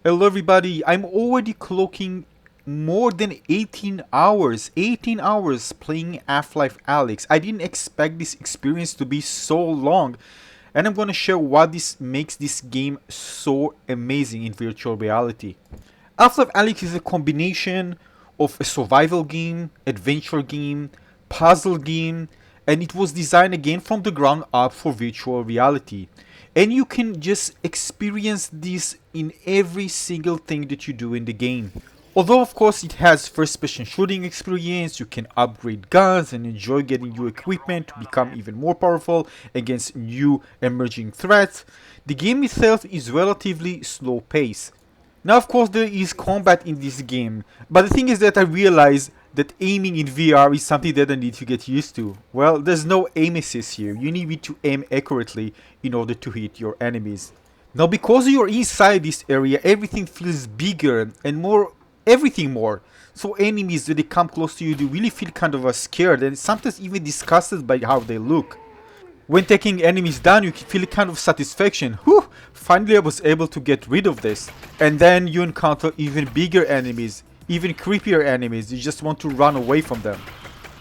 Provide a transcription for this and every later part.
Hello everybody, I'm already clocking more than 18 hours playing Half-Life Alyx. I didn't expect this experience to be so long, and I'm gonna share what this makes this game so amazing in virtual reality. Half-Life Alyx is a combination of a survival game, adventure game, puzzle game, and it was designed again from the ground up for virtual reality. And you can just experience this in every single thing that you do in the game. Although of course it has first person shooting experience, you can upgrade guns and enjoy getting new equipment to become even more powerful against new emerging threats. The game itself is relatively slow paced. Now of course there is combat in this game, but the thing is that I realized that aiming in VR is something that I need to get used to. Well, there's no aim assist here, you need to aim accurately in order to hit your enemies. Now because you're inside this area, everything feels bigger and more, everything more. So enemies, when they come close to you, they really feel kind of scared and sometimes even disgusted by how they look. When taking enemies down, you can feel a kind of satisfaction. Whew! Finally I was able to get rid of this. And then you encounter even bigger enemies, even creepier enemies. You just want to run away from them.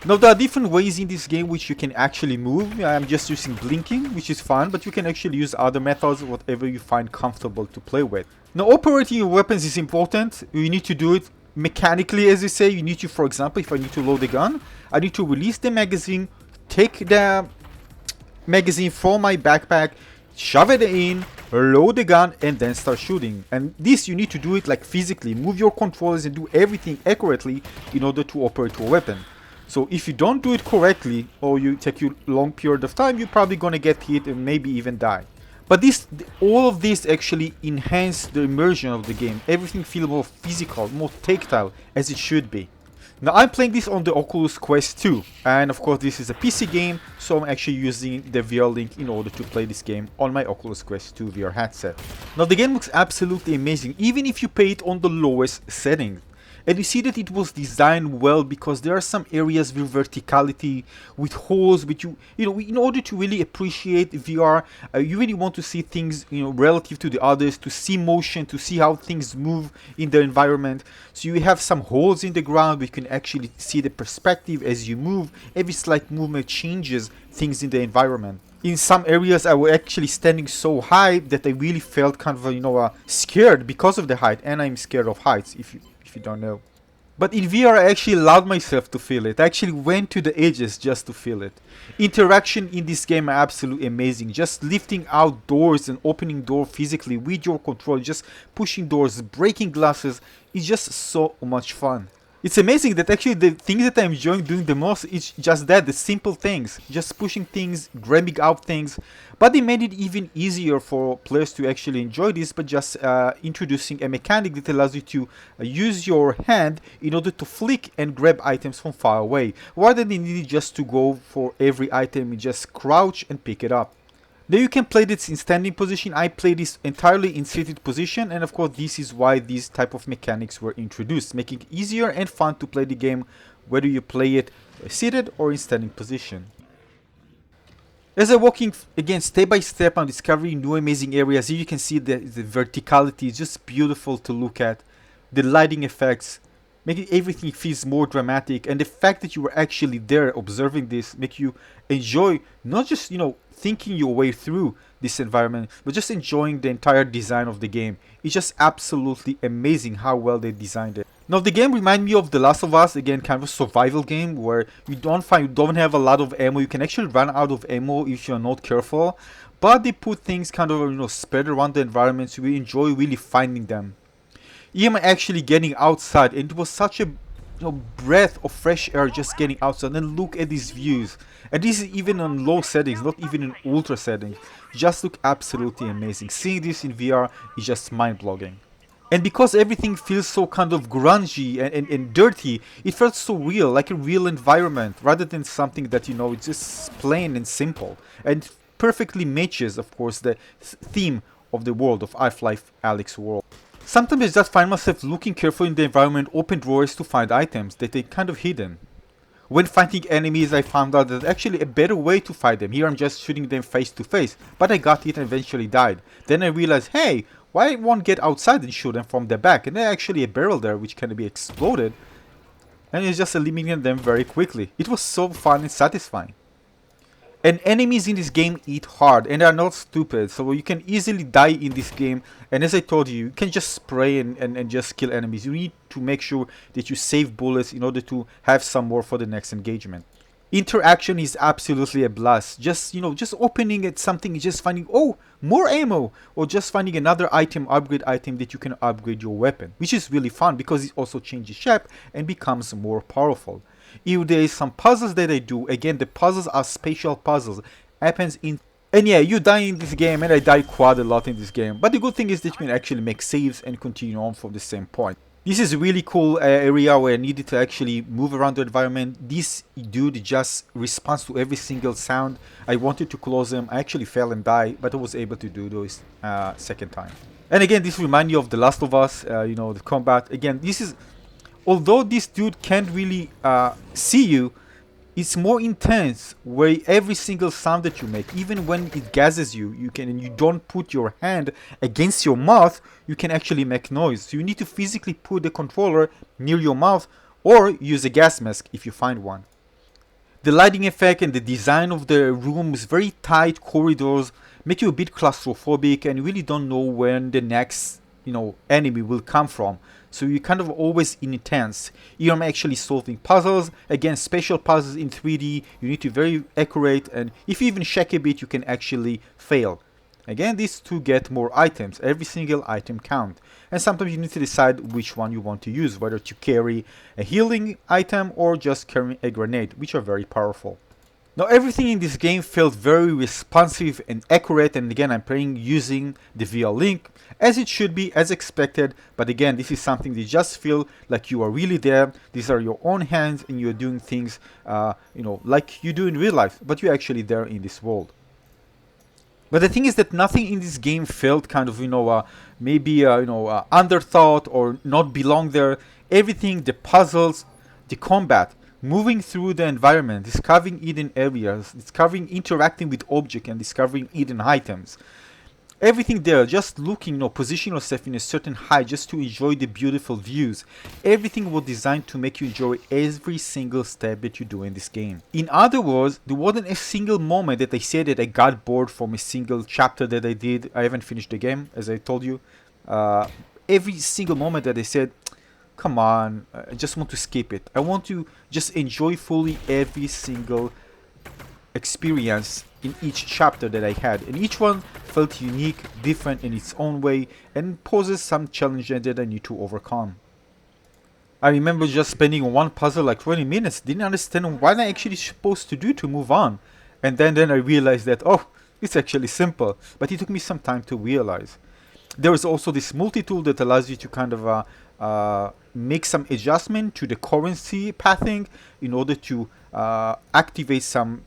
Now there are different ways in this game which you can actually move. I'm just using blinking, which is fun, but you can actually use other methods, whatever you find comfortable to play with. Now operating your weapons is important. You need to do it mechanically, as you say. You need to, for example, if I need to load a gun, I need to release the magazine, take the magazine from my backpack, shove it in, load the gun, and then start shooting. And this you need to do it like physically, move your controllers and do everything accurately in order to operate your weapon. So if you don't do it correctly, or you take you long period of time, you're probably gonna get hit and maybe even die. But all of this actually enhance the immersion of the game. Everything feels more physical, more tactile, as it should be. Now I'm playing this on the Oculus Quest 2, and of course this is a PC game, so I'm actually using the VR link in order to play this game on my Oculus Quest 2 VR headset. Now the game looks absolutely amazing, even if you play it on the lowest setting. And you see that it was designed well because there are some areas with verticality, with holes, which in order to really appreciate VR, you really want to see things, relative to the others, to see motion, to see how things move in the environment. So you have some holes in the ground where you can actually see the perspective as you move. Every slight movement changes things in the environment. In some areas I was actually standing so high that I really felt kind of scared because of the height, and I'm scared of heights if you don't know. But in VR I actually allowed myself to feel it. I actually went to the edges just to feel it. Interaction in this game are absolutely amazing. Just lifting out doors and opening door physically with your control, just pushing doors, breaking glasses, is just so much fun. It's amazing that actually the thing that I'm enjoying doing the most is just that, the simple things. Just pushing things, grabbing out things. But they made it even easier for players to actually enjoy this by just introducing a mechanic that allows you to use your hand in order to flick and grab items from far away. Rather than needing just to go for every item, you just crouch and pick it up. Now you can play this in standing position. I play this entirely in seated position, and of course this is why these type of mechanics were introduced, making it easier and fun to play the game whether you play it seated or in standing position. As I'm walking again step by step, I'm discovering new amazing areas. Here you can see the verticality is just beautiful to look at. The lighting effects, making everything feels more dramatic, and the fact that you were actually there observing this make you enjoy not just thinking your way through this environment, but just enjoying the entire design of the game. It's just absolutely amazing how well they designed it. Now the game reminds me of The Last of Us, again kind of a survival game where you don't have a lot of ammo. You can actually run out of ammo if you're not careful, but they put things kind of spread around the environment, so you enjoy really finding them. I'm actually getting outside, and it was such a breath of fresh air just getting outside. And look at these views, and this is even on low settings, not even in ultra settings. Just look absolutely amazing. Seeing this in VR is just mind-blowing. And because everything feels so kind of grungy and dirty, it felt so real, like a real environment, rather than something that it's just plain and simple. And perfectly matches, of course, the theme of the world of Half-Life Alyx world. Sometimes I just find myself looking carefully in the environment, open drawers to find items that are kind of hidden. When fighting enemies, I found out that actually a better way to fight them. Here I'm just shooting them face to face, but I got it and eventually died. Then I realized, hey, why won't get outside and shoot them from the back? And there's actually a barrel there which can be exploded, and it's just eliminating them very quickly. It was so fun and satisfying. And enemies in this game eat hard and are not stupid, so you can easily die in this game. And as I told you, you can just spray and just kill enemies. You need to make sure that you save bullets in order to have some more for the next engagement. Interaction is absolutely a blast. Just, just opening at something, just finding, oh, more ammo, or just finding another item, upgrade item that you can upgrade your weapon, which is really fun because it also changes shape and becomes more powerful. If there is some puzzles that I do, again, the puzzles are spatial puzzles. Happens in... And yeah, you die in this game, and I die quite a lot in this game. But the good thing is that you can actually make saves and continue on from the same point. This is a really cool area where I needed to actually move around the environment. This dude just responds to every single sound. I wanted to close him. I actually fell and died, but I was able to do this second time. And again, this reminds you of The Last of Us, the combat. Again, this is... Although this dude can't really see you, it's more intense where every single sound that you make, even when it gases you, and you don't put your hand against your mouth, you can actually make noise. So you need to physically put the controller near your mouth or use a gas mask if you find one. The lighting effect and the design of the rooms, very tight corridors, make you a bit claustrophobic and really don't know when the next enemy will come from. So you're kind of always intense. You're actually solving puzzles. Again, spatial puzzles in 3D. You need to be very accurate, and if you even shake a bit, you can actually fail. Again, these to get more items. Every single item count. And sometimes you need to decide which one you want to use, whether to carry a healing item or just carry a grenade, which are very powerful. Now everything in this game felt very responsive and accurate, and again I'm playing using the VR link as it should be, as expected. But again, this is something that just feel like you are really there. These are your own hands and you're doing things like you do in real life, but you're actually there in this world. But the thing is that nothing in this game felt kind of underthought or not belong there. Everything, the puzzles, the combat, moving through the environment, discovering hidden areas, interacting with objects and discovering hidden items. Everything there, just looking, position yourself in a certain height just to enjoy the beautiful views. Everything was designed to make you enjoy every single step that you do in this game. In other words, there wasn't a single moment that I said that I got bored from a single chapter that I did. I haven't finished the game, as I told you. Every single moment that I said, come on, I just want to skip it. I want to just enjoy fully every single experience in each chapter that I had, and each one felt unique, different in its own way, and poses some challenges that I need to overcome. I remember just spending on one puzzle like 20 minutes, didn't understand what I actually supposed to do to move on, and then I realized that, oh, it's actually simple, but it took me some time to realize. There is also this multi-tool that allows you to kind of make some adjustment to the currency pathing in order to activate some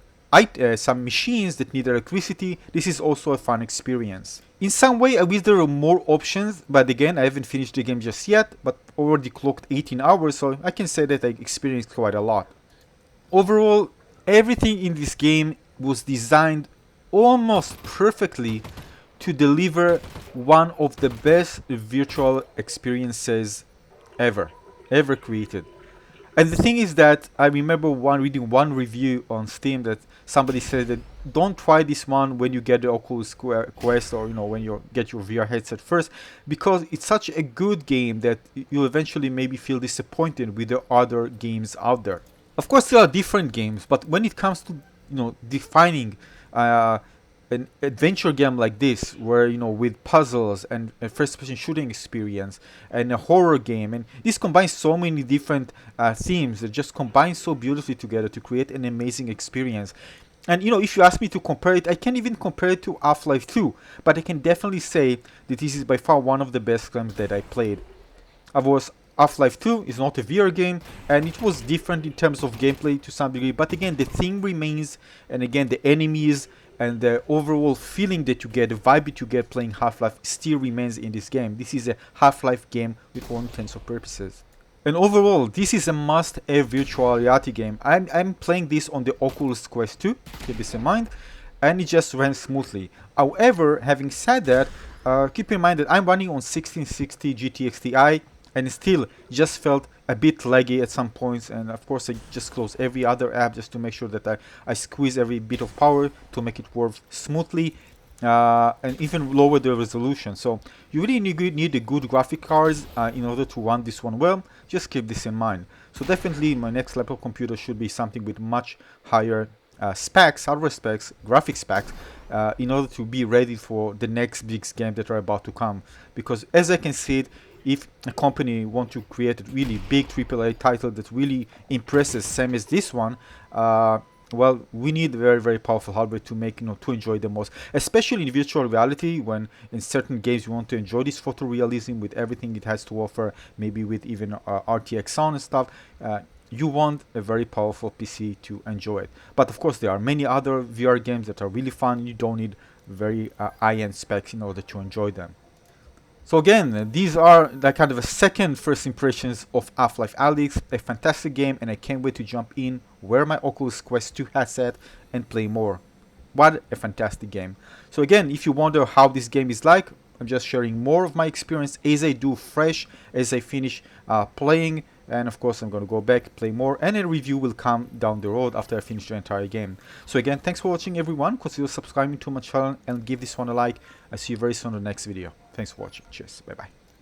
machines that need electricity. This is also a fun experience. In some way, I wish there were more options, but again, I haven't finished the game just yet, but already clocked 18 hours, so I can say that I experienced quite a lot. Overall, everything in this game was designed almost perfectly to deliver one of the best virtual experiences ever created. And the thing is that I remember reading one review on Steam that somebody said that don't try this one when you get the Oculus Quest or when you get your VR headset first, because it's such a good game that you'll eventually maybe feel disappointed with the other games out there. Of course, there are different games, but when it comes to defining an adventure game like this, where with puzzles and a first-person shooting experience and a horror game, and this combines so many different themes that just combine so beautifully together to create an amazing experience. And if you ask me to compare it, I can't even compare it to Half-Life 2, but I can definitely say that this is by far one of the best games that I played. Of course, Half-Life 2 is not a VR game, and it was different in terms of gameplay to some degree, but again, the theme remains, and again, the enemies and the overall feeling that you get, the vibe that you get playing Half-Life still remains in this game. This is a Half-Life game with all intents and purposes. And overall, this is a must-have virtual reality game. I'm playing this on the Oculus Quest 2, keep this in mind, and it just ran smoothly. However, having said that, keep in mind that I'm running on 1660 GTX Ti, and it still just felt a bit laggy at some points, and of course I just close every other app just to make sure that I squeeze every bit of power to make it work smoothly, and even lower the resolution. So you really need a good graphic cards in order to run this one well. Just keep this in mind. So definitely my next laptop computer should be something with much higher specs, hardware specs, graphic specs, in order to be ready for the next big game that are about to come. Because as I can see it, if a company want to create a really big AAA title that really impresses, same as this one, well, we need very, very powerful hardware to make, to enjoy the most, especially in virtual reality, when in certain games you want to enjoy this photorealism with everything it has to offer, maybe with even RTX sound and stuff. You want a very powerful PC to enjoy it. But of course, there are many other VR games that are really fun. You don't need very high-end specs in order to enjoy them. So again, these are the kind of a first impressions of Half-Life Alyx, a fantastic game, and I can't wait to jump in, wear my Oculus Quest 2 headset, and play more. What a fantastic game. So again, if you wonder how this game is like, I'm just sharing more of my experience as I do fresh, as I finish playing, and of course I'm going to go back, play more, and a review will come down the road after I finish the entire game. So again, thanks for watching everyone, consider subscribing to my channel and give this one a like. I'll see you very soon in the next video. Thanks for watching, cheers, bye bye.